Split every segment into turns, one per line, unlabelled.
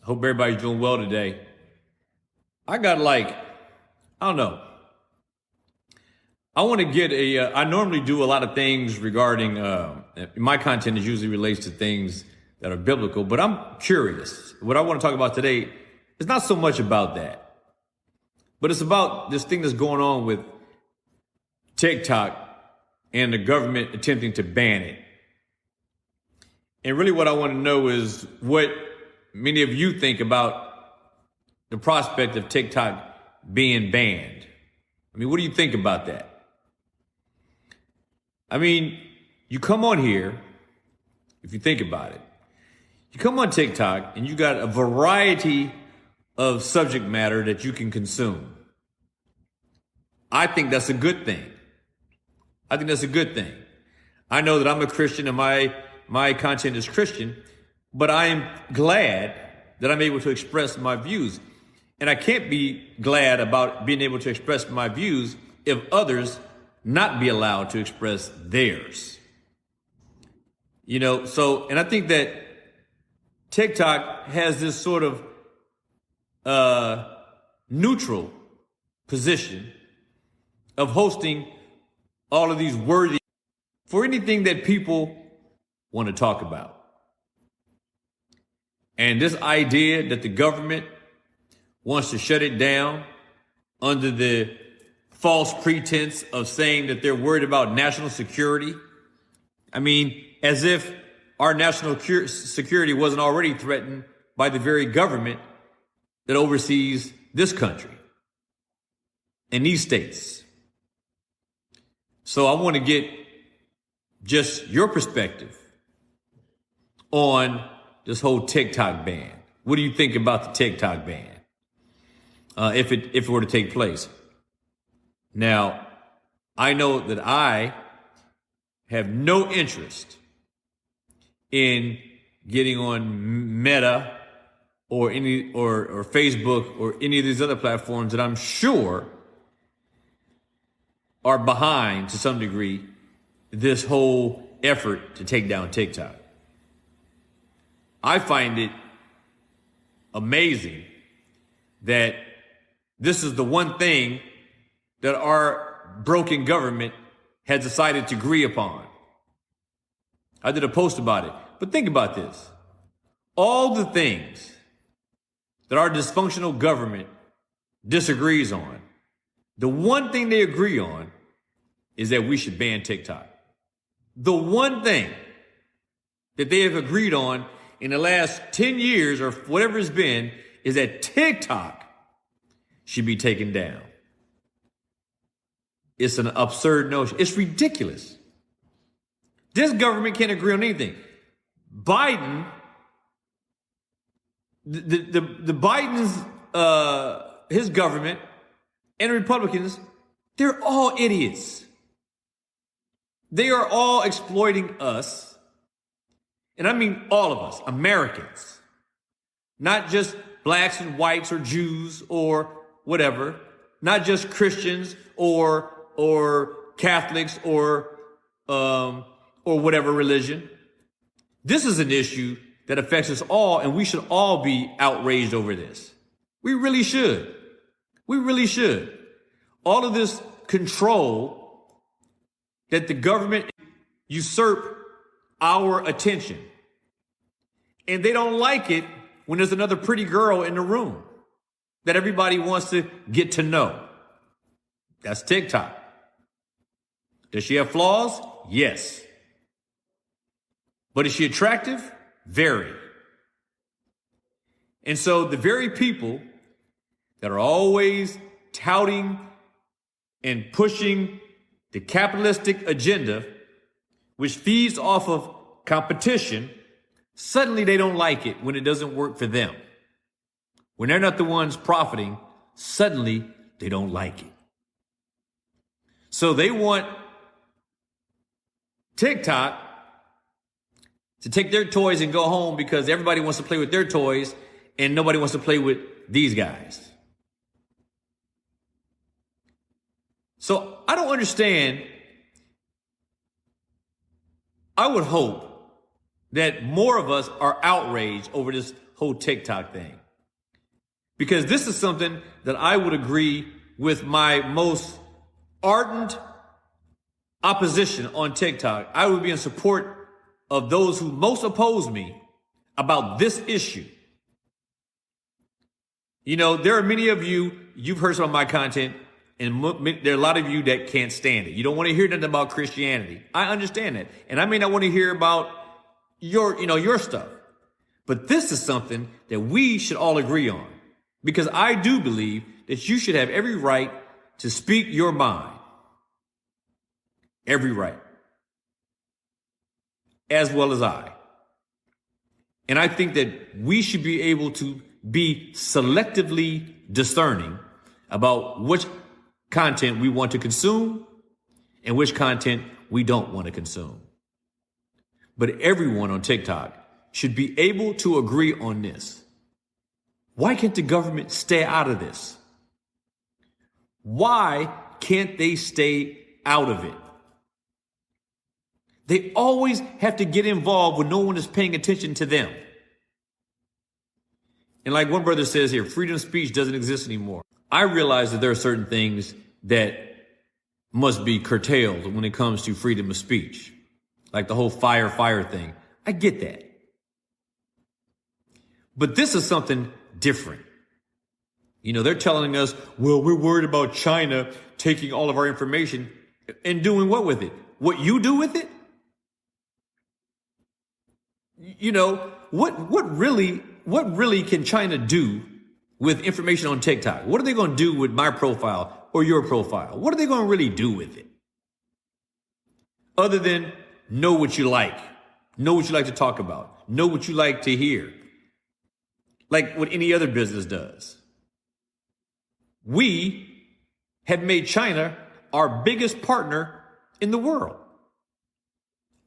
Hope everybody's doing well today. I got I don't know. I want to get I normally do a lot of things regarding, my content is usually relates to things that are biblical, but I'm curious. What I want to talk about today is not so much about that, but it's about this thing that's going on with TikTok and the government attempting to ban it. And really what I want to know is what many of you think about the prospect of TikTok being banned. I mean, what do you think about that? I mean, you come on here, if you think about it, you come on TikTok and you got a variety of subject matter that you can consume. I think that's a good thing. I think that's a good thing. I know that I'm a Christian and my content is Christian, but I am glad that I'm able to express my views. And I can't be glad about being able to express my views if others not be allowed to express theirs. You know, and I think that TikTok has this sort of neutral position of hosting all of these worthy for anything that people want to talk about. And this idea that the government wants to shut it down under the false pretense of saying that they're worried about national security. I mean, as if our national security wasn't already threatened by the very government that oversees this country and these states. So I want to get just your perspective on this whole TikTok ban. What do you think about the TikTok ban? If it were to take place. Now, I know that I have no interest in getting on Meta or Facebook or any of these other platforms that I'm sure are behind to some degree this whole effort to take down TikTok. I find it amazing that this is the one thing that our broken government has decided to agree upon. I did a post about it, but think about this. All the things that our dysfunctional government disagrees on, the one thing they agree on is that we should ban TikTok. The one thing that they have agreed on in the last 10 years or whatever it's been is that TikTok should be taken down. It's an absurd notion. It's ridiculous. This government can't agree on anything. Biden, the Biden's, his government and Republicans, they're all idiots. They are all exploiting us. And I mean all of us, Americans, not just blacks and whites or Jews or whatever, not just Christians or Catholics or whatever religion. This is an issue that affects us all, and we should all be outraged over this. We really should. We really should. All of this control that the government usurp our attention. And they don't like it when there's another pretty girl in the room that everybody wants to get to know. That's TikTok. Does she have flaws? Yes. But is she attractive? Very. And so the very people that are always touting and pushing the capitalistic agenda, which feeds off of competition, suddenly they don't like it when it doesn't work for them. When they're not the ones profiting, suddenly they don't like it. So they want TikTok to take their toys and go home because everybody wants to play with their toys and nobody wants to play with these guys. So I don't understand. I would hope that more of us are outraged over this whole TikTok thing. Because this is something that I would agree with my most ardent opposition on TikTok. I would be in support of those who most oppose me about this issue. You know, there are many of you've heard some of my content, and there are a lot of you that can't stand it. You don't want to hear nothing about Christianity. I understand that. And I may not want to hear about your stuff. But this is something that we should all agree on. Because I do believe that you should have every right to speak your mind. Every right. As well as I. And I think that we should be able to be selectively discerning about which content we want to consume and which content we don't want to consume. But everyone on TikTok should be able to agree on this. Why can't the government stay out of this? Why can't they stay out of it? They always have to get involved when no one is paying attention to them. And like one brother says here, freedom of speech doesn't exist anymore. I realize that there are certain things that must be curtailed when it comes to freedom of speech. Like the whole fire thing. I get that. But this is something different. You know, they're telling us, well, we're worried about China taking all of our information and doing what with it? What you do with it? You know, what really can China do with information on TikTok? What are they going to do with my profile or your profile? What are they going to really do with it? Other than know what you like to talk about, know what you like to hear, like what any other business does. We have made China our biggest partner in the world.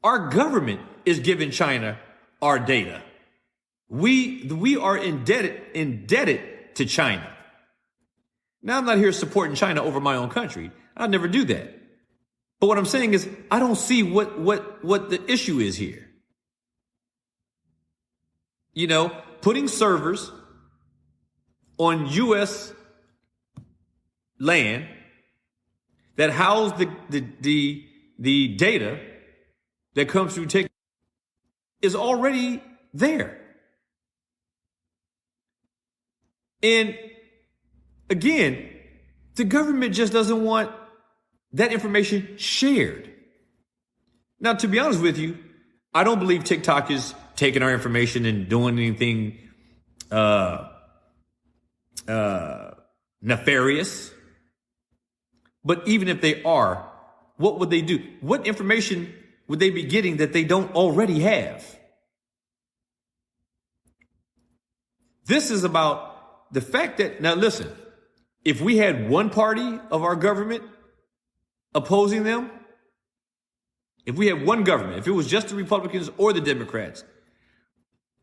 Our government is giving China our data. We are indebted to China. Now, I'm not here supporting China over my own country. I'll never do that. But what I'm saying is, I don't see what the issue is here. You know, putting servers on U.S. land that house the data that comes through TikTok is already there. And again, the government just doesn't want that information shared. Now, to be honest with you, I don't believe TikTok is taking our information and doing anything nefarious. But even if they are, what would they do? What information would they be getting that they don't already have? This is about the fact that, now listen, if we had one party of our government opposing them, if we had one government, if it was just the Republicans or the Democrats,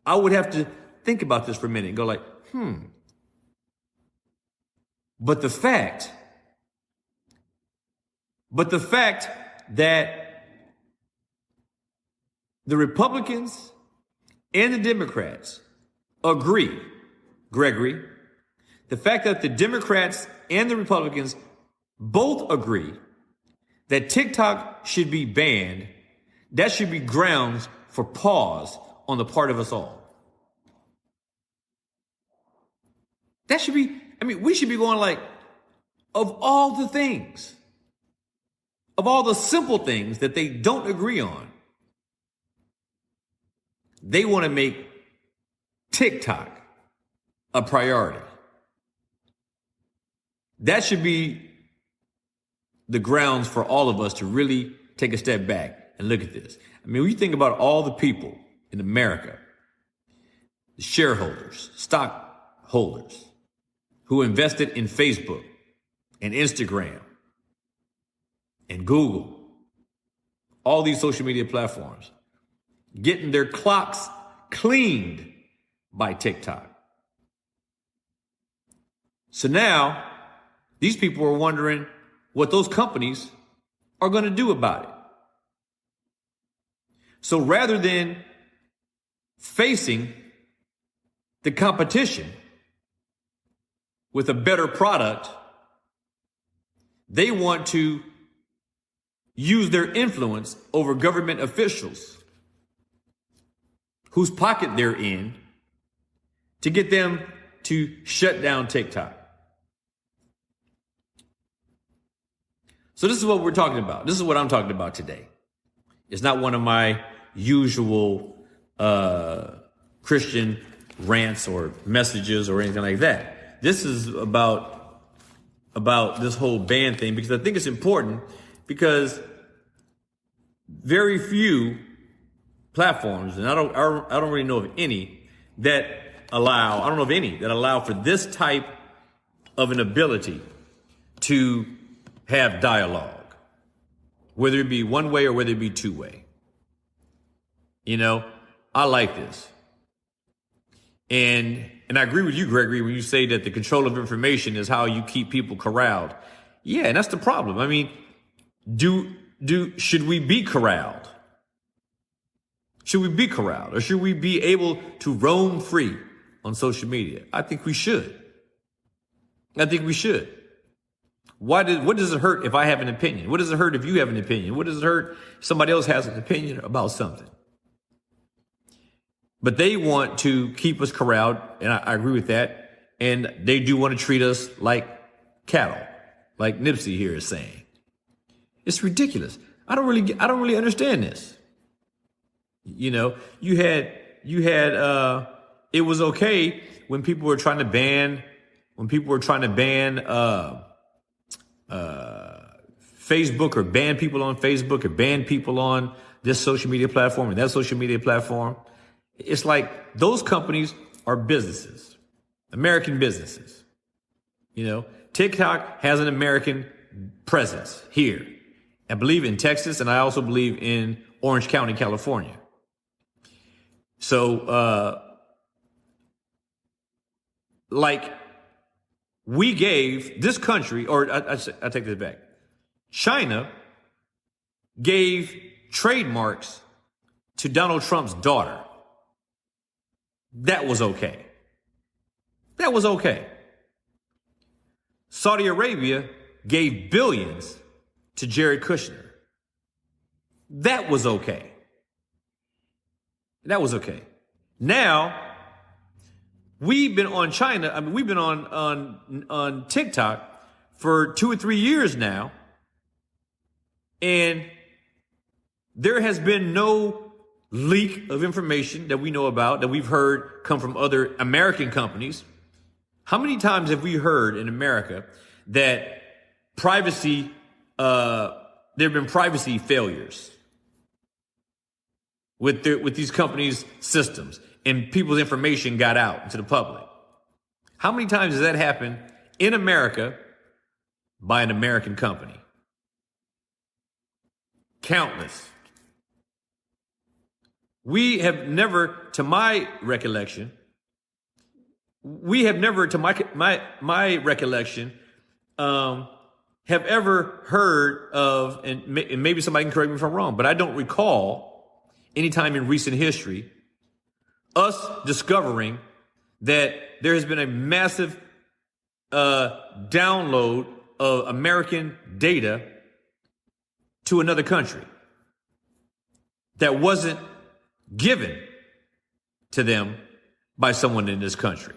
I would have to think about this for a minute and go like, But the fact that the Republicans and the Democrats agree, Gregory, the fact that the Democrats and the Republicans both agree that TikTok should be banned, that should be grounds for pause on the part of us all. That should be, we should be going like, of all the things, of all the simple things that they don't agree on, they want to make TikTok a priority. That should be the grounds for all of us to really take a step back and look at this. When you think about all the people in America, the shareholders, stockholders, who invested in Facebook and Instagram and Google, all these social media platforms, getting their clocks cleaned by TikTok. So now, these people are wondering what those companies are going to do about it. So rather than facing the competition with a better product, they want to use their influence over government officials whose pocket they're in to get them to shut down TikTok. So this is what we're talking about. This is what I'm talking about today. It's not one of my usual Christian rants or messages or anything like that. This is about this whole ban thing, because I think it's important, because very few platforms, and I don't really know of any that allow for this type of an ability to have dialogue, whether it be one way or whether it be two way. You know, I like this. And I agree with you, Gregory, when you say that the control of information is how you keep people corralled. Yeah, and that's the problem. I mean, should we be corralled? Should we be corralled, or should we be able to roam free on social media? I think we should. What does it hurt if I have an opinion? What does it hurt if you have an opinion? What does it hurt if somebody else has an opinion about something? But they want to keep us corralled, and I agree with that. And they do want to treat us like cattle, like Nipsey here is saying. It's ridiculous. I don't really understand this. You know, you had it was okay when people were trying to ban Facebook, or ban people on Facebook, or ban people on this social media platform and that social media platform. It's like those companies are businesses, American businesses. You know, TikTok has an American presence here. I believe in Texas, and I also believe in Orange County, California. So, we gave this country, or I take this back. China gave trademarks to Donald Trump's daughter. That was okay. Saudi Arabia gave billions to Jared Kushner. That was okay. Now, we've been on China. I mean, we've been on TikTok for 2 or 3 years now. And there has been no leak of information that we know about, that we've heard come from other American companies. How many times have we heard in America that there have been privacy failures with these companies' systems, and people's information got out into the public? How many times has that happened in America by an American company? Countless. We have never, to my recollection, have ever heard of, and maybe somebody can correct me if I'm wrong, but I don't recall any time in recent history us discovering that there has been a massive download of American data to another country that wasn't given to them by someone in this country.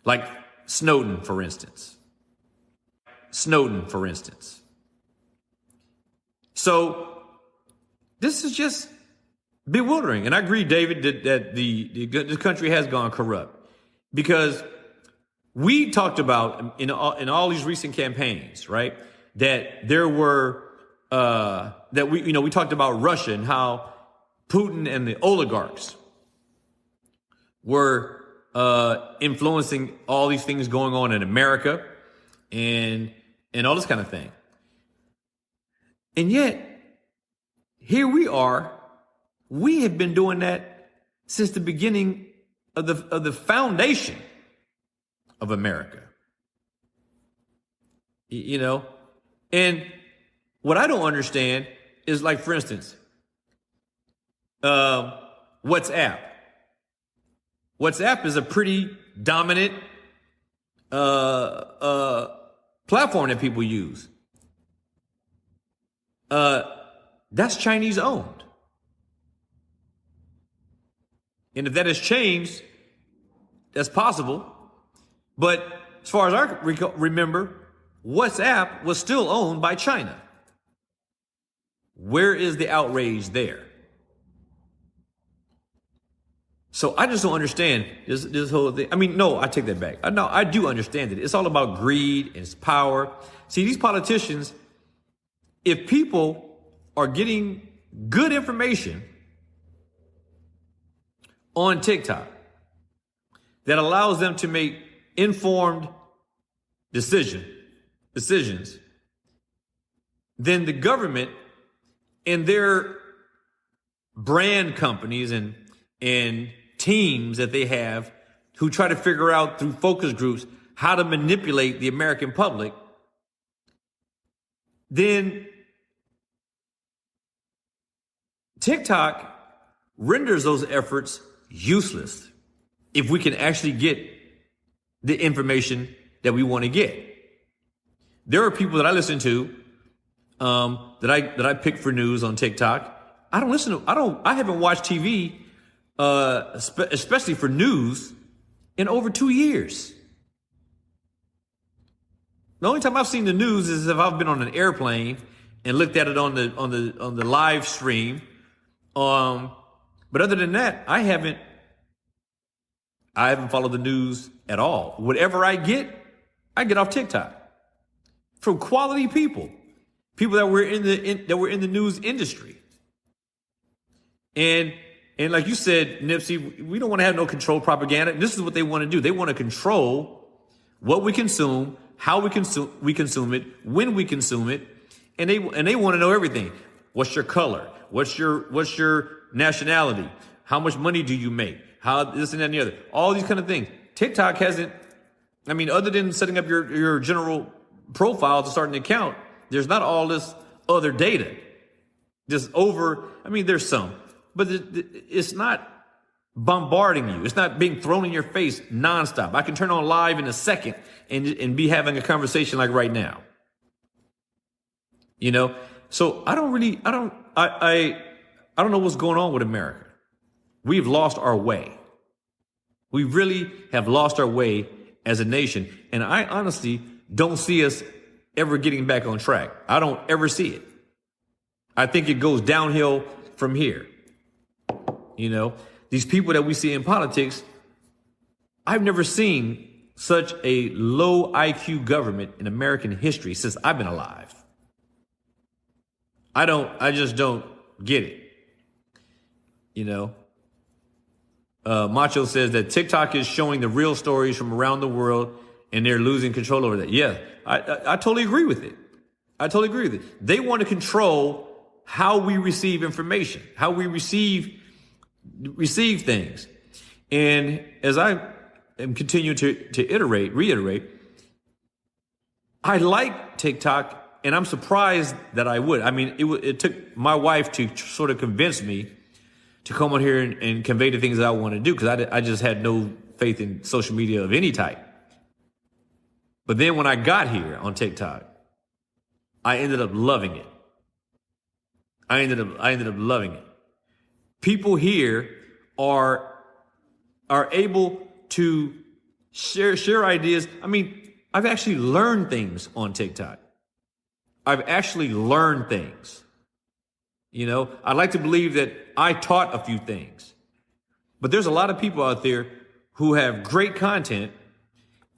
Like Snowden, for instance. So this is just bewildering. And I agree, David, that the country has gone corrupt, because we talked about in all these recent campaigns, right, that there were we talked about Russia and how Putin and the oligarchs were influencing all these things going on in America and all this kind of thing. And yet, here we are. We have been doing that since the beginning of the foundation of America. You know, and what I don't understand is, like, for instance, WhatsApp. WhatsApp is a pretty dominant platform that people use. That's Chinese owned. And if that has changed, that's possible. But as far as I remember, WhatsApp was still owned by China. Where is the outrage there? So I just don't understand this whole thing. I mean, no, I take that back. No, I do understand it. It's all about greed and it's power. See, these politicians, if people are getting good information on TikTok that allows them to make informed decisions, then the government and their brand companies and teams that they have who try to figure out through focus groups how to manipulate the American public, then TikTok renders those efforts useless if we can actually get the information that we want to get. There are people that I listen to that I pick for news on TikTok. I haven't watched TV, especially for news, in over 2 years. The only time I've seen the news is if I've been on an airplane and looked at it on the live stream. But other than that, I haven't followed the news at all. Whatever I get off TikTok from quality people that were in the news industry. And like you said, Nipsey, we don't want to have no controlled propaganda. And this is what they want to do. They want to control what we consume, how we consume it, when we consume it, and they want to know everything. What's your color? What's your nationality? How much money do you make? How this and that and the other? All these kind of things. TikTok hasn't. I mean, other than setting up your general profile to start an account, there's not all this other data. There's some, but it's not bombarding you. It's not being thrown in your face nonstop. I can turn on live in a second and be having a conversation like right now. You know, so I don't know what's going on with America. We've lost our way. We really have lost our way as a nation. And I honestly don't see us ever getting back on track. I don't ever see it. I think it goes downhill from here. You know, these people that we see in politics, I've never seen such a low IQ government in American history since I've been alive. I just don't get it. You know, Macho says that TikTok is showing the real stories from around the world and they're losing control over that. Yeah, I totally agree with it. They want to control how we receive information, how we receive things. And as I am continuing to reiterate, I like TikTok. And I'm surprised that I would. I mean, it took my wife to sort of convince me to come on here and convey the things that I want to do, because I just had no faith in social media of any type. But then when I got here on TikTok, I ended up loving it. I ended up loving it. People here are able to share ideas. I mean, I've actually learned things on TikTok. I've actually learned things. You know, I like to believe that I taught a few things. But there's a lot of people out there who have great content,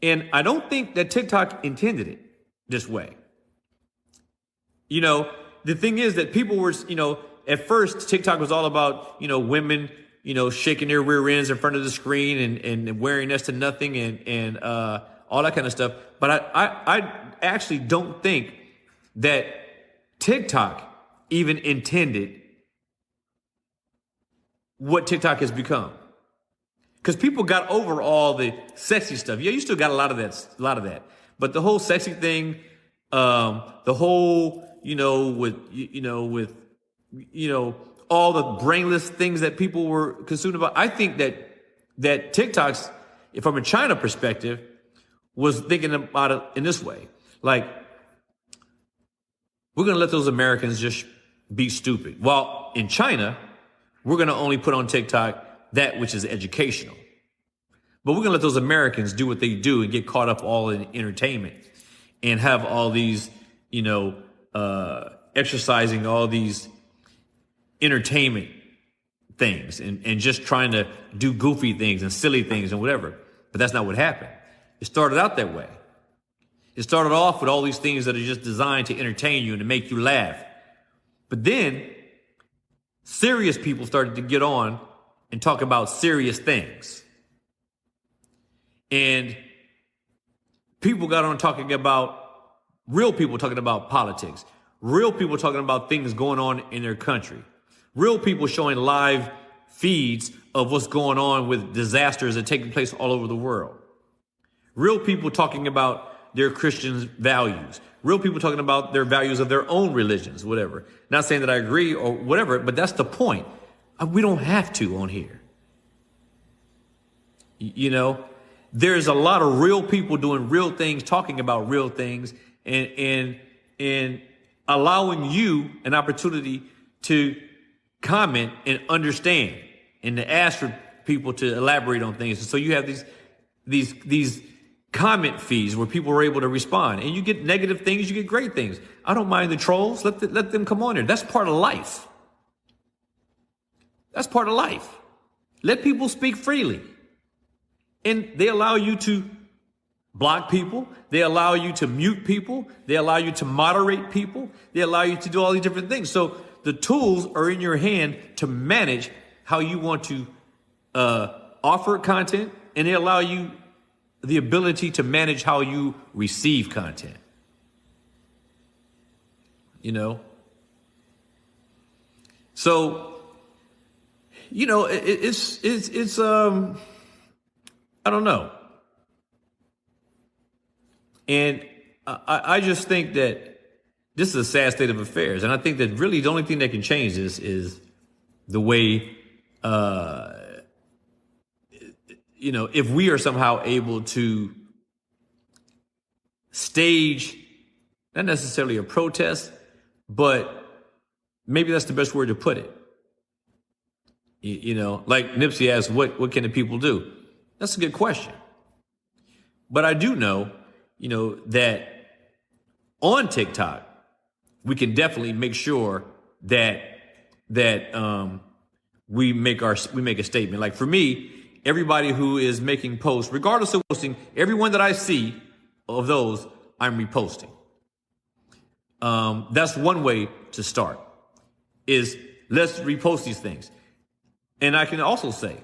and I don't think that TikTok intended it this way. You know, the thing is that people were, you know, at first TikTok was all about, you know, women, you know, shaking their rear ends in front of the screen and wearing next to nothing and all that kind of stuff. But I actually don't think that TikTok even intended what TikTok has become. Because people got over all the sexy stuff. Yeah, you still got a lot of that. But the whole sexy thing, the whole, with all the brainless things that people were consumed about. I think that TikTok's from a China perspective, was thinking about it in this way. Like, we're going to let those Americans just be stupid. While in China, we're going to only put on TikTok that which is educational. But we're going to let those Americans do what they do and get caught up all in entertainment and have all these, exercising all these entertainment things and just trying to do goofy things and silly things and whatever. But that's not what happened. It started out that way. It started off with all these things that are just designed to entertain you and to make you laugh. But then serious people started to get on and talk about serious things. And people got on talking about, real people talking about politics, real people talking about things going on in their country, real people showing live feeds of what's going on with disasters that are taking place all over the world. Real people talking about their Christian values. Real people talking about their values of their own religions, whatever. Not saying that I agree or whatever, but that's the point. We don't have to on here. There's a lot of real people doing real things, talking about real things, and allowing you an opportunity to comment and understand and to ask for people to elaborate on things. And so you have these comment feeds where people are able to respond, and you get negative things, you get great things. I don't mind the trolls. Let them come on there. That's part of life. That's part of life. Let people speak freely. And they allow you to block people. They allow you to mute people. They allow you to moderate people. They allow you to do all these different things. So the tools are in your hand to manage how you want to offer content, and they allow you the ability to manage how you receive content. So, it's I don't know. And I just think that this is a sad state of affairs. And I think that really the only thing that can change this is the way, if we are somehow able to stage, not necessarily a protest, but maybe that's the best word to put it. Like Nipsey asked, what can the people do? That's a good question. But I do know, that on TikTok, we can definitely make sure that we make a statement. Like for me, everybody who is making posts, regardless of posting, everyone that I see of those, I'm reposting. That's one way to start, is let's repost these things. And I can also say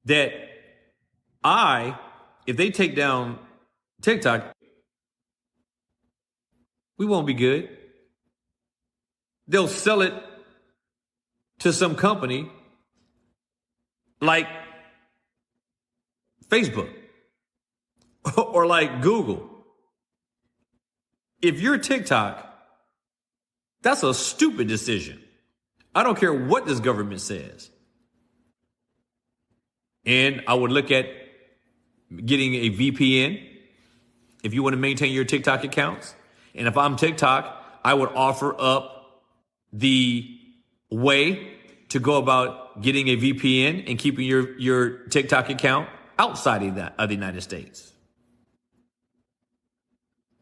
that if they take down TikTok, we won't be good. They'll sell it to some company like Facebook or like Google. If you're TikTok, that's a stupid decision. I don't care what this government says. And I would look at getting a VPN if you want to maintain your TikTok accounts. And if I'm TikTok, I would offer up the way to go about getting a VPN and keeping your TikTok account outside of the United States.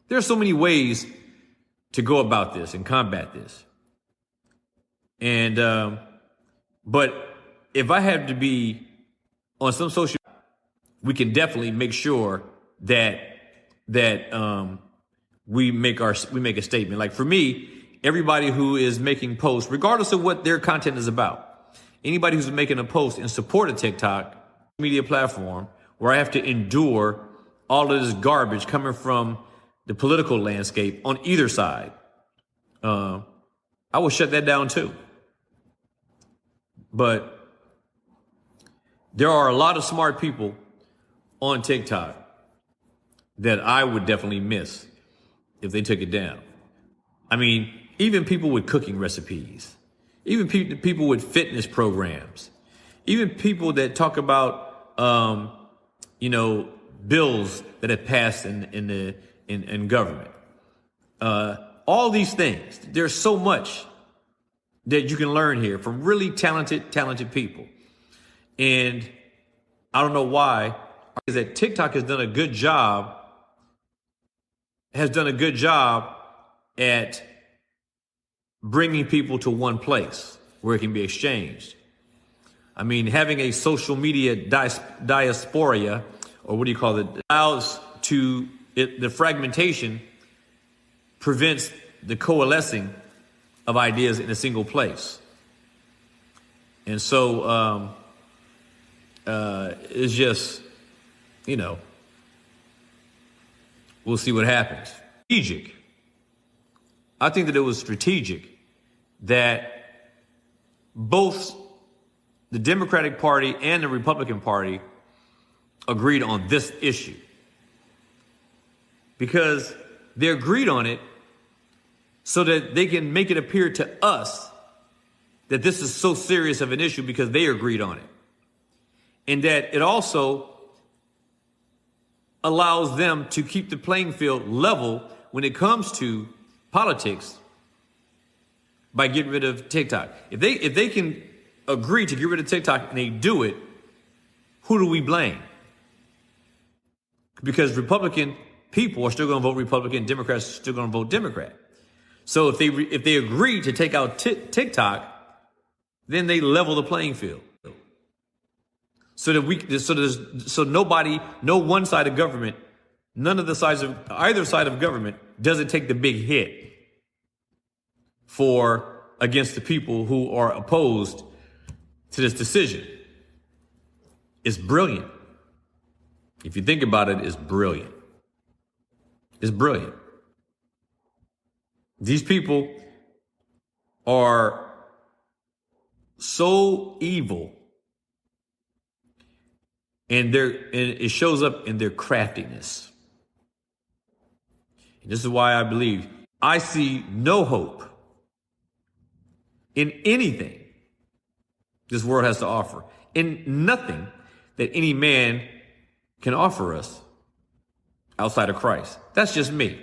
There are so many ways to go about this and combat this. And, but if I have to be on some social, we can definitely make sure that we make a statement. Like for me, everybody who is making posts, regardless of what their content is about, anybody who's making a post in support of TikTok media platform, where I have to endure all of this garbage coming from the political landscape on either side, I will shut that down too. But there are a lot of smart people on TikTok that I would definitely miss if they took it down. I mean, even people with cooking recipes, even people with fitness programs, even people that talk about, bills that have passed in government. All these things. There's so much that you can learn here from really talented people. And I don't know why, is that TikTok has done a good job at bringing people to one place where it can be exchanged. I mean, having a social media diaspora, or what do you call it, allows the fragmentation prevents the coalescing of ideas in a single place. And so it's just, we'll see what happens. Strategic. I think that it was strategic that both the Democratic Party and the Republican Party agreed on this issue, because they agreed on it so that they can make it appear to us that this is so serious of an issue because they agreed on it. And that it also allows them to keep the playing field level when it comes to politics by getting rid of TikTok. If they can agree to get rid of TikTok and they do it, who do we blame? Because Republican people are still going to vote Republican, Democrats are still going to vote Democrat. So if they agree to take out TikTok, then they level the playing field. So no one side of government, none of the sides of either side of government doesn't take the big hit against the people who are opposed to this decision. It's brilliant. If you think about it, it's brilliant. It's brilliant. These people are so evil, and it shows up in their craftiness. And this is why I believe I see no hope in anything this world has to offer, in nothing that any man can offer us outside of Christ. That's just me.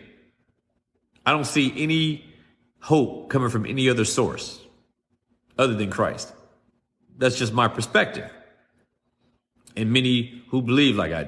I don't see any hope coming from any other source other than Christ. That's just my perspective. And many who believe like I do.